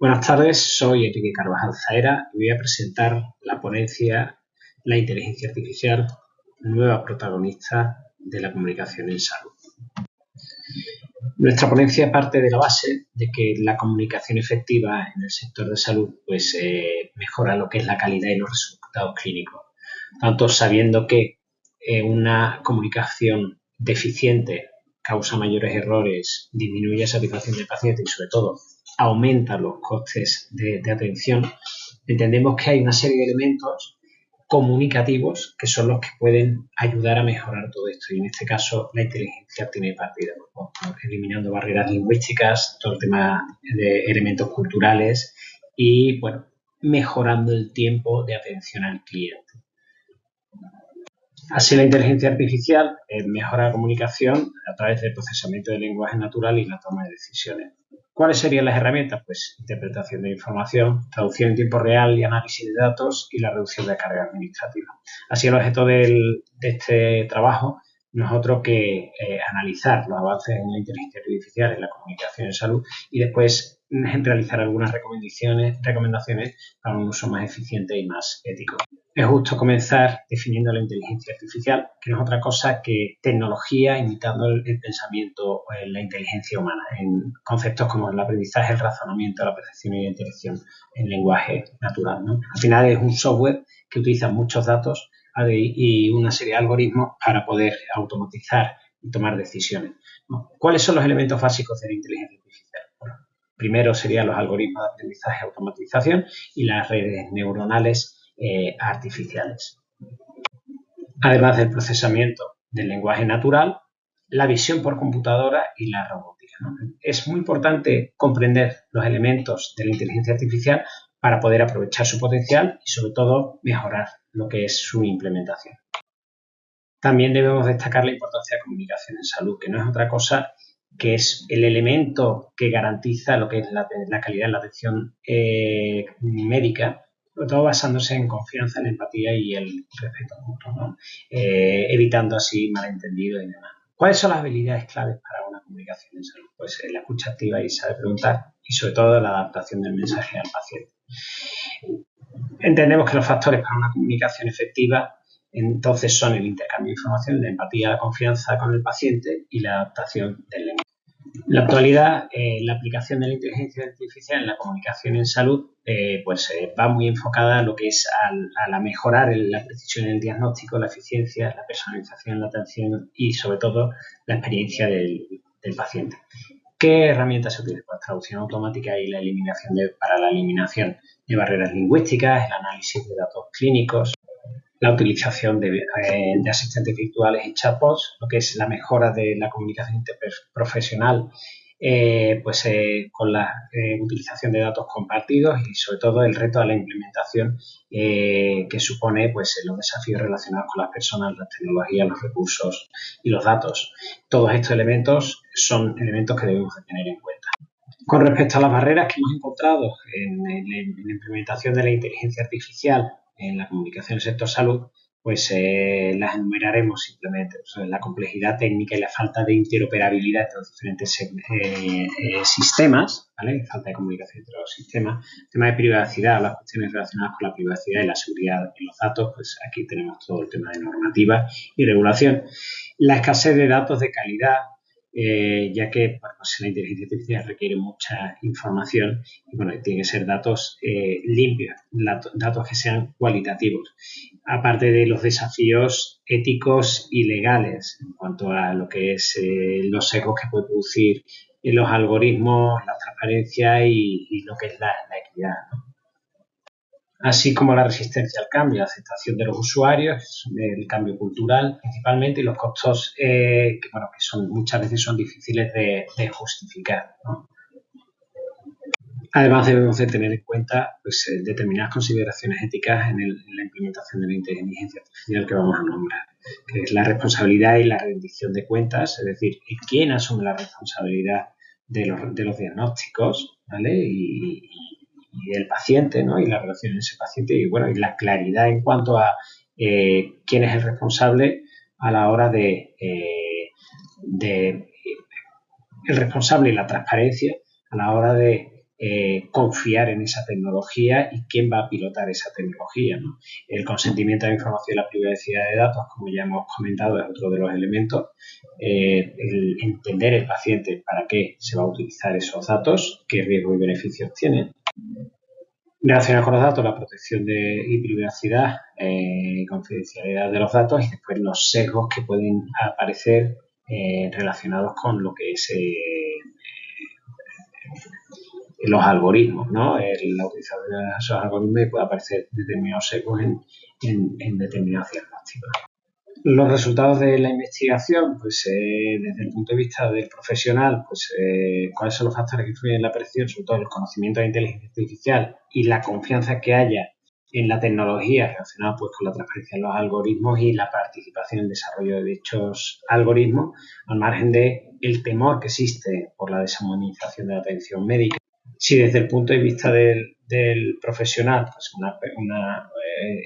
Buenas tardes, soy Enrique Carvajal Zaera y voy a presentar la ponencia La inteligencia artificial, nueva protagonista de la comunicación en salud. Nuestra ponencia parte de la base de que la comunicación efectiva en el sector de salud mejora lo que es la calidad y los resultados clínicos, tanto sabiendo que una comunicación deficiente causa mayores errores, disminuye la satisfacción del paciente y sobre todo aumenta los costes de atención. Entendemos que hay una serie de elementos comunicativos que son los que pueden ayudar a mejorar todo esto, y en este caso la inteligencia tiene partida, eliminando barreras lingüísticas, todo el tema de elementos culturales y mejorando el tiempo de atención al cliente. Así, la inteligencia artificial mejora la comunicación a través del procesamiento de lenguaje natural y la toma de decisiones. ¿Cuáles serían las herramientas? Pues interpretación de información, traducción en tiempo real y análisis de datos y la reducción de carga administrativa. Así, el objeto de este trabajo no es otro que analizar los avances en la inteligencia artificial en la comunicación en salud y después realizar algunas recomendaciones para un uso más eficiente y más ético. Es justo comenzar definiendo la inteligencia artificial, que no es otra cosa que tecnología imitando el pensamiento, la inteligencia humana, en conceptos como el aprendizaje, el razonamiento, la percepción y la interacción en lenguaje natural, ¿no? Al final es un software que utiliza muchos datos y una serie de algoritmos para poder automatizar y tomar decisiones, ¿no? ¿Cuáles son los elementos básicos de la inteligencia artificial? Bueno, primero serían los algoritmos de aprendizaje y automatización y las redes neuronales artificiales. Además del procesamiento del lenguaje natural, la visión por computadora y la robótica, ¿no? Es muy importante comprender los elementos de la inteligencia artificial para poder aprovechar su potencial y, sobre todo, mejorar lo que es su implementación. También debemos destacar la importancia de la comunicación en salud, que no es otra cosa que es el elemento que garantiza lo que es la calidad de la atención médica, sobre todo basándose en confianza, en empatía y el respeto mutuo, ¿no? Evitando así malentendidos y demás. ¿Cuáles son las habilidades claves para una comunicación en salud? Pues la escucha activa y saber preguntar, y sobre todo la adaptación del mensaje al paciente. Entendemos que los factores para una comunicación efectiva entonces son el intercambio de información, la empatía, la confianza con el paciente y la adaptación del lenguaje. En la actualidad, la aplicación de la inteligencia artificial en la comunicación en salud va muy enfocada a lo que es a mejorar la precisión en el diagnóstico, la eficiencia, la personalización, la atención y, sobre todo, la experiencia del paciente. ¿Qué herramientas se utilizan? Pues traducción automática y para la eliminación de barreras lingüísticas, el análisis de datos clínicos, la utilización de asistentes virtuales y chatbots, lo que es la mejora de la comunicación interprofesional, con la utilización de datos compartidos y, sobre todo, el reto a la implementación que supone los desafíos relacionados con las personas, las tecnologías, los recursos y los datos. Todos estos elementos son elementos que debemos de tener en cuenta. Con respecto a las barreras que hemos encontrado en la implementación de la inteligencia artificial en la comunicación del sector salud, las enumeraremos simplemente. La complejidad técnica y la falta de interoperabilidad entre los diferentes sistemas, ¿vale? Falta de comunicación entre los sistemas, el tema de privacidad, las cuestiones relacionadas con la privacidad y la seguridad de los datos, pues aquí tenemos todo el tema de normativa y regulación. La escasez de datos de calidad, ya que la inteligencia artificial requiere mucha información y tiene que ser datos limpios, datos que sean cualitativos, aparte de los desafíos éticos y legales en cuanto a lo que es los sesgos que puede producir los algoritmos, la transparencia y lo que es la equidad, ¿no? Así como la resistencia al cambio, la aceptación de los usuarios, el cambio cultural principalmente, y los costos que muchas veces son difíciles de justificar, ¿no? Además, debemos de tener en cuenta determinadas consideraciones éticas en la implementación de la inteligencia artificial que vamos a nombrar, que es la responsabilidad y la rendición de cuentas, es decir, quién asume la responsabilidad de los diagnósticos, ¿vale? Y del paciente, ¿no? Y la relación de ese paciente y la claridad en cuanto a quién es el responsable a la hora el responsable y la transparencia a la hora de confiar en esa tecnología y quién va a pilotar esa tecnología, ¿no? El consentimiento de la información y la privacidad de datos, como ya hemos comentado, es otro de los elementos. El entender el paciente para qué se va a utilizar esos datos, qué riesgos y beneficios tienen. Relacionados con los datos, la protección y privacidad y confidencialidad de los datos, y después los sesgos que pueden aparecer relacionados con lo que es los algoritmos, ¿no? La utilización de esos algoritmos, y puede aparecer determinados sesgos en determinados diagnósticos. Los resultados de la investigación, pues desde el punto de vista del profesional, pues cuáles son los factores que influyen en la percepción, sobre todo el conocimiento de inteligencia artificial y la confianza que haya en la tecnología relacionada pues con la transparencia de los algoritmos y la participación en el desarrollo de dichos algoritmos, al margen de el temor que existe por la deshumanización de la atención médica. Si desde el punto de vista del profesional pues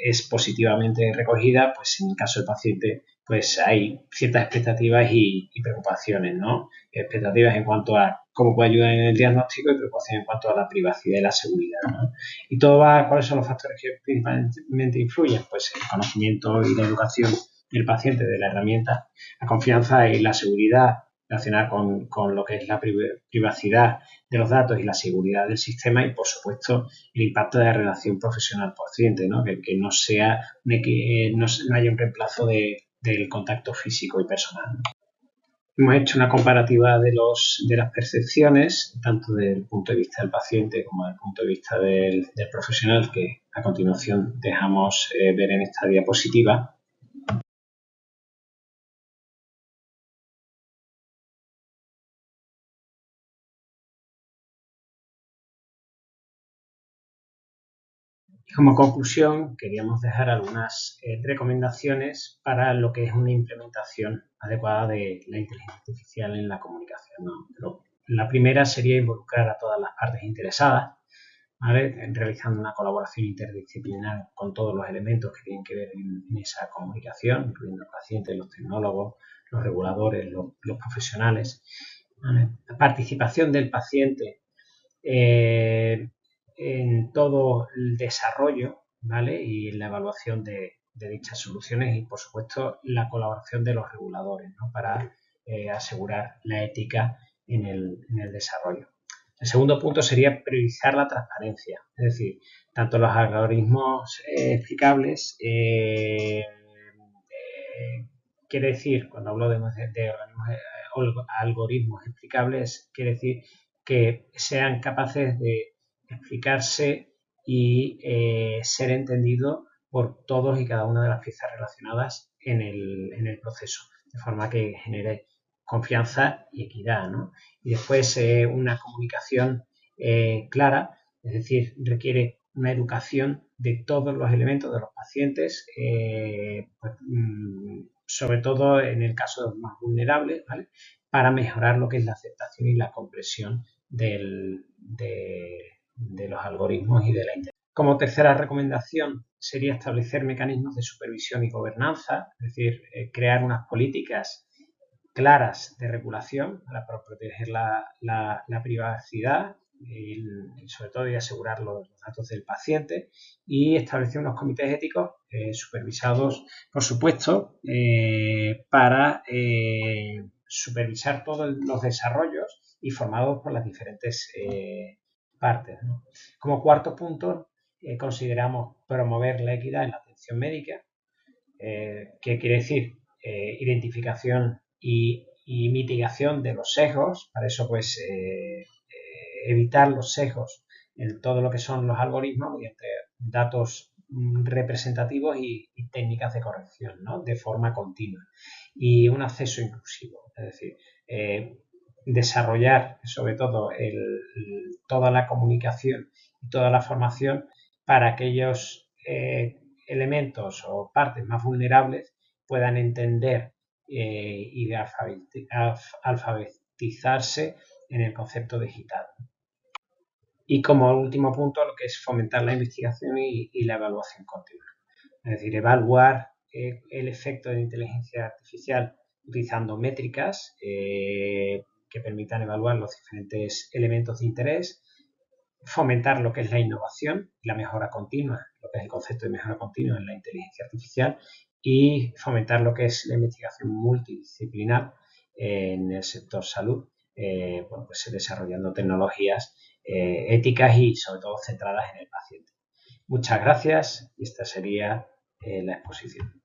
es positivamente recogida, pues en el caso del paciente pues hay ciertas expectativas y preocupaciones, ¿no? Expectativas en cuanto a cómo puede ayudar en el diagnóstico y preocupaciones en cuanto a la privacidad y la seguridad, ¿no? Y todo va, ¿cuáles son los factores que principalmente influyen? Pues el conocimiento y la educación del paciente de la herramienta, la confianza y la seguridad relacionada con lo que es la privacidad de los datos y la seguridad del sistema, y por supuesto el impacto de la relación profesional-paciente, ¿no? Que no sea no haya un reemplazo del contacto físico y personal. Hemos hecho una comparativa de las percepciones, tanto desde el punto de vista del paciente como desde el punto de vista del profesional, que a continuación dejamos ver en esta diapositiva. Como conclusión, queríamos dejar algunas recomendaciones para lo que es una implementación adecuada de la inteligencia artificial en la comunicación, ¿no? Pero la primera sería involucrar a todas las partes interesadas, ¿vale? Realizando una colaboración interdisciplinar con todos los elementos que tienen que ver en esa comunicación, incluyendo el paciente, los tecnólogos, los reguladores, los profesionales, ¿vale? La participación del paciente en todo el desarrollo, ¿vale? Y en la evaluación de dichas soluciones, y por supuesto la colaboración de los reguladores, ¿no? Para asegurar la ética en el desarrollo. El segundo punto sería priorizar la transparencia, es decir, tanto los algoritmos explicables, quiere decir, cuando hablo de algoritmos explicables, quiere decir que sean capaces de explicarse y ser entendido por todos y cada una de las piezas relacionadas en el proceso, de forma que genere confianza y equidad, ¿no? Y después una comunicación clara, es decir, requiere una educación de todos los elementos de los pacientes, pues, sobre todo en el caso de los más vulnerables, ¿vale? Para mejorar lo que es la aceptación y la comprensión de los algoritmos y de la inteligencia. Como tercera recomendación sería establecer mecanismos de supervisión y gobernanza, es decir, crear unas políticas claras de regulación para proteger la privacidad y sobre todo y asegurar los datos del paciente, y establecer unos comités éticos supervisados, por supuesto, para supervisar todos los desarrollos y formados por las diferentes partes, ¿no? Como cuarto punto, consideramos promover la equidad en la atención médica, que quiere decir identificación y mitigación de los sesgos. Para eso, pues, evitar los sesgos en todo lo que son los algoritmos mediante datos representativos y técnicas de corrección, ¿no? De forma continua. Y un acceso inclusivo, es decir, desarrollar sobre todo toda la comunicación y toda la formación para aquellos elementos o partes más vulnerables puedan entender y alfabetizarse en el concepto digital. Y como último punto, lo que es fomentar la investigación y la evaluación continua. Es decir, evaluar el efecto de la inteligencia artificial utilizando métricas que permitan evaluar los diferentes elementos de interés, fomentar lo que es la innovación y la mejora continua, lo que es el concepto de mejora continua en la inteligencia artificial, y fomentar lo que es la investigación multidisciplinar en el sector salud, bueno, pues desarrollando tecnologías éticas y sobre todo centradas en el paciente. Muchas gracias y esta sería la exposición.